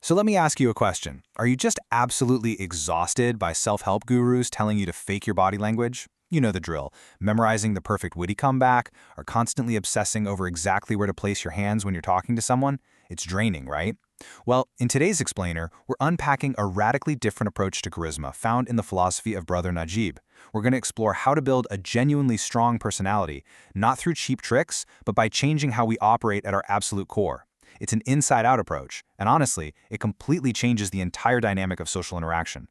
So let me ask you a question. Are you just absolutely exhausted by self-help gurus telling you to fake your body language? You know the drill. Memorizing the perfect witty comeback, or constantly obsessing over exactly where to place your hands when you're talking to someone? It's draining, right? Well, in today's explainer, we're unpacking a radically different approach to charisma found in the philosophy of Brother Najib. We're going to explore how to build a genuinely strong personality, not through cheap tricks, but by changing how we operate at our absolute core. It's an inside-out approach, and honestly, it completely changes the entire dynamic of social interaction.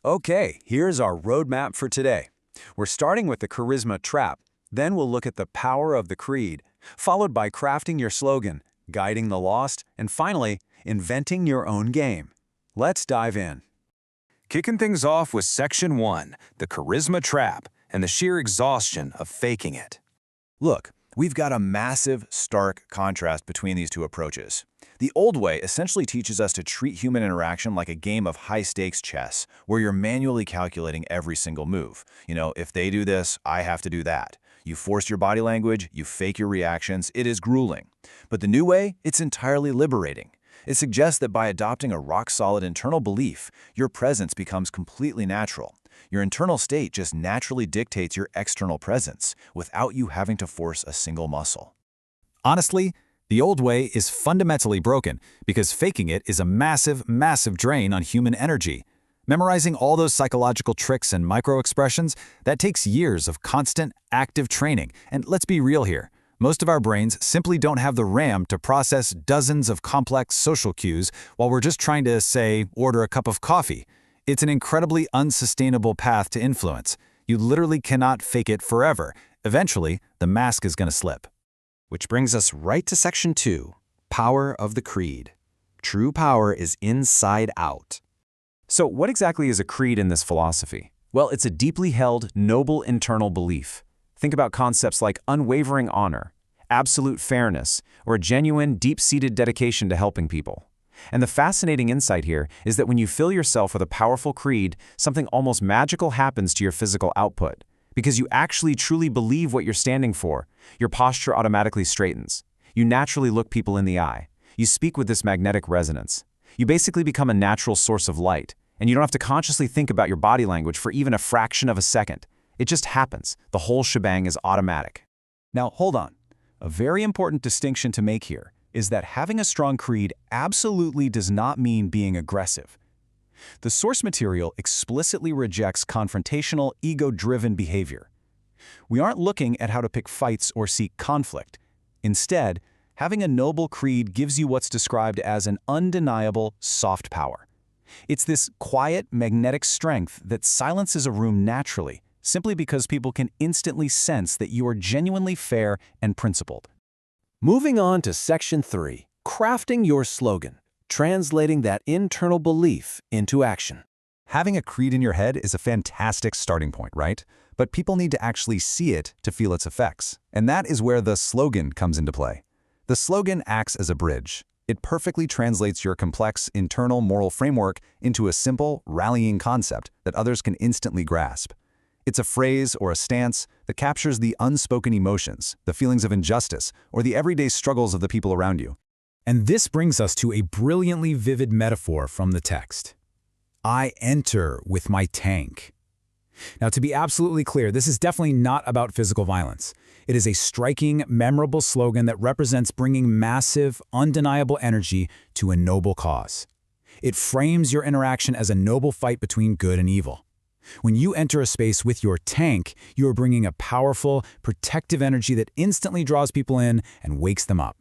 Okay, here's our roadmap for today. We're starting with the charisma trap, then we'll look at the power of the creed, followed by crafting your slogan, guiding the lost, and finally, inventing your own game. Let's dive in. Kicking things off with Section 1, the charisma trap, and the sheer exhaustion of faking it. Look, we've got a massive, stark contrast between these two approaches. The old way essentially teaches us to treat human interaction like a game of high-stakes chess, where you're manually calculating every single move. If they do this, I have to do that. You force your body language, you fake your reactions, it is grueling. But the new way, it's entirely liberating. It suggests that by adopting a rock-solid internal belief, your presence becomes completely natural. Your internal state just naturally dictates your external presence, without you having to force a single muscle. Honestly, the old way is fundamentally broken because faking it is a massive, massive drain on human energy. Memorizing all those psychological tricks and micro-expressions, that takes years of constant, active training. And let's be real here. Most of our brains simply don't have the RAM to process dozens of complex social cues while we're just trying to, say, order a cup of coffee. It's an incredibly unsustainable path to influence. You literally cannot fake it forever. Eventually, the mask is going to slip. Which brings us right to Section 2, Power of the Creed. True power is inside out. So what exactly is a creed in this philosophy? Well, it's a deeply held, noble internal belief. Think about concepts like unwavering honor, absolute fairness, or a genuine, deep-seated dedication to helping people. And the fascinating insight here is that when you fill yourself with a powerful creed, something almost magical happens to your physical output. Because you actually truly believe what you're standing for, your posture automatically straightens. You naturally look people in the eye. You speak with this magnetic resonance. You basically become a natural source of light, and you don't have to consciously think about your body language for even a fraction of a second. It just happens. The whole shebang is automatic. Now, hold on. A very important distinction to make here is that having a strong creed absolutely does not mean being aggressive. The source material explicitly rejects confrontational, ego-driven behavior. We aren't looking at how to pick fights or seek conflict. Instead, having a noble creed gives you what's described as an undeniable soft power. It's this quiet, magnetic strength that silences a room naturally, simply because people can instantly sense that you are genuinely fair and principled. Moving on to Section 3, Crafting your slogan. Translating that internal belief into action. Having a creed in your head is a fantastic starting point, right? But people need to actually see it to feel its effects. And that is where the slogan comes into play. The slogan acts as a bridge. It perfectly translates your complex internal moral framework into a simple, rallying concept that others can instantly grasp. It's a phrase or a stance that captures the unspoken emotions, the feelings of injustice, or the everyday struggles of the people around you. And this brings us to a brilliantly vivid metaphor from the text. I enter with my tank. Now, to be absolutely clear, this is definitely not about physical violence. It is a striking, memorable slogan that represents bringing massive, undeniable energy to a noble cause. It frames your interaction as a noble fight between good and evil. When you enter a space with your tank, you are bringing a powerful, protective energy that instantly draws people in and wakes them up.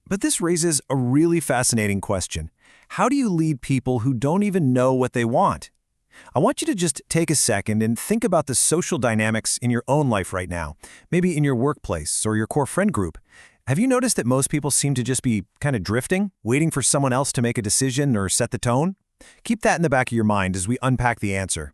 But this raises a really fascinating question. How do you lead people who don't even know what they want? I want you to just take a second and think about the social dynamics in your own life right now, maybe in your workplace or your core friend group. Have you noticed that most people seem to just be kind of drifting, waiting for someone else to make a decision or set the tone? Keep that in the back of your mind as we unpack the answer.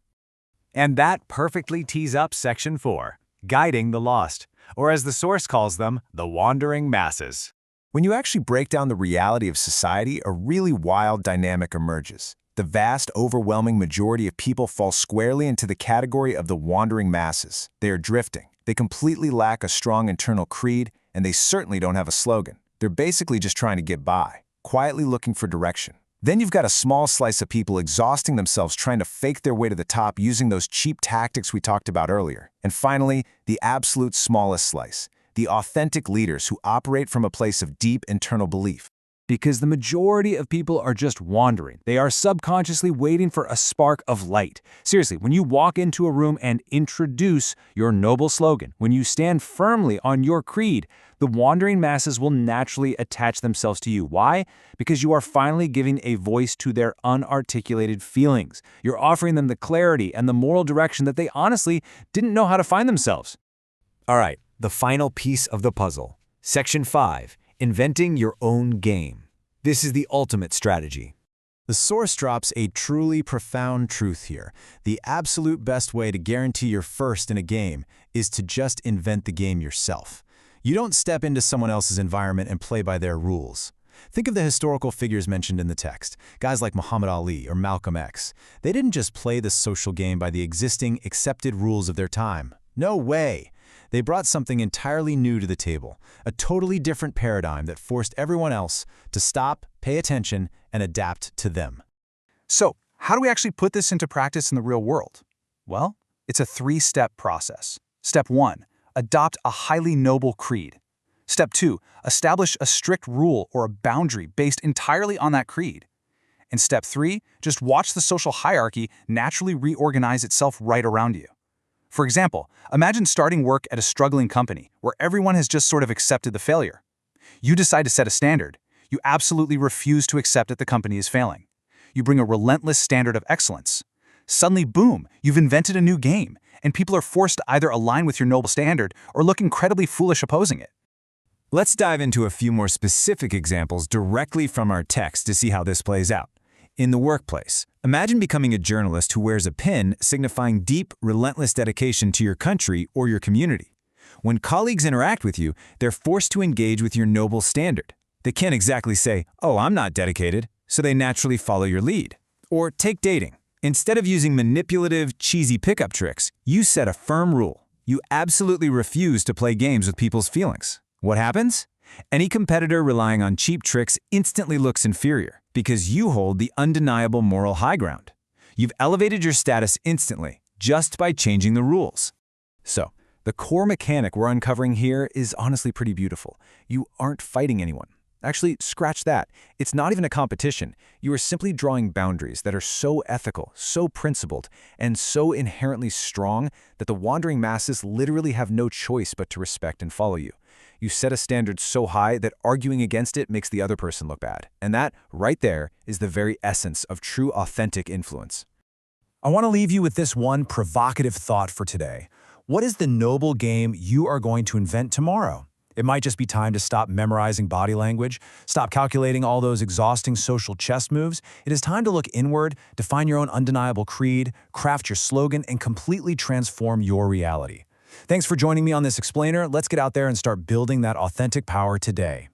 And that perfectly tees up Section 4, Guiding the Lost, or as the source calls them, the wandering masses. When you actually break down the reality of society, a really wild dynamic emerges. The vast, overwhelming majority of people fall squarely into the category of the wandering masses. They are drifting. They completely lack a strong internal creed, and they certainly don't have a slogan. They're basically just trying to get by, quietly looking for direction. Then you've got a small slice of people exhausting themselves trying to fake their way to the top using those cheap tactics we talked about earlier. And finally, the absolute smallest slice, the authentic leaders who operate from a place of deep internal belief. Because the majority of people are just wandering. They are subconsciously waiting for a spark of light. Seriously, when you walk into a room and introduce your noble slogan, when you stand firmly on your creed, the wandering masses will naturally attach themselves to you. Why? Because you are finally giving a voice to their unarticulated feelings. You're offering them the clarity and the moral direction that they honestly didn't know how to find themselves. All right, the final piece of the puzzle. Section 5. Inventing your own game. This is the ultimate strategy. The source drops a truly profound truth here. The absolute best way to guarantee you're first in a game is to just invent the game yourself. You don't step into someone else's environment and play by their rules. Think of the historical figures mentioned in the text, guys like Muhammad Ali or Malcolm X. They didn't just play the social game by the existing, accepted rules of their time. No way! They brought something entirely new to the table, a totally different paradigm that forced everyone else to stop, pay attention, and adapt to them. So, how do we actually put this into practice in the real world? Well, it's a 3-step process. Step 1, adopt a highly noble creed. Step 2, establish a strict rule or a boundary based entirely on that creed. And step 3, just watch the social hierarchy naturally reorganize itself right around you. For example, imagine starting work at a struggling company where everyone has just sort of accepted the failure. You decide to set a standard. You absolutely refuse to accept that the company is failing. You bring a relentless standard of excellence. Suddenly, boom, you've invented a new game, and people are forced to either align with your noble standard or look incredibly foolish opposing it. Let's dive into a few more specific examples directly from our text to see how this plays out. In the workplace, imagine becoming a journalist who wears a pin signifying deep, relentless dedication to your country or your community. When colleagues interact with you, they're forced to engage with your noble standard. They can't exactly say, "Oh, I'm not dedicated," so they naturally follow your lead. Or take dating. Instead of using manipulative, cheesy pickup tricks, you set a firm rule. You absolutely refuse to play games with people's feelings. What happens? Any competitor relying on cheap tricks instantly looks inferior because you hold the undeniable moral high ground. You've elevated your status instantly just by changing the rules. So, the core mechanic we're uncovering here is honestly pretty beautiful. You aren't fighting anyone. Actually, scratch that. It's not even a competition. You are simply drawing boundaries that are so ethical, so principled, and so inherently strong that the wandering masses literally have no choice but to respect and follow you. You set a standard so high that arguing against it makes the other person look bad. And that, right there, is the very essence of true authentic influence. I want to leave you with this one provocative thought for today. What is the noble game you are going to invent tomorrow? It might just be time to stop memorizing body language, stop calculating all those exhausting social chess moves. It is time to look inward, define your own undeniable creed, craft your slogan, and completely transform your reality. Thanks for joining me on this explainer. Let's get out there and start building that authentic power today.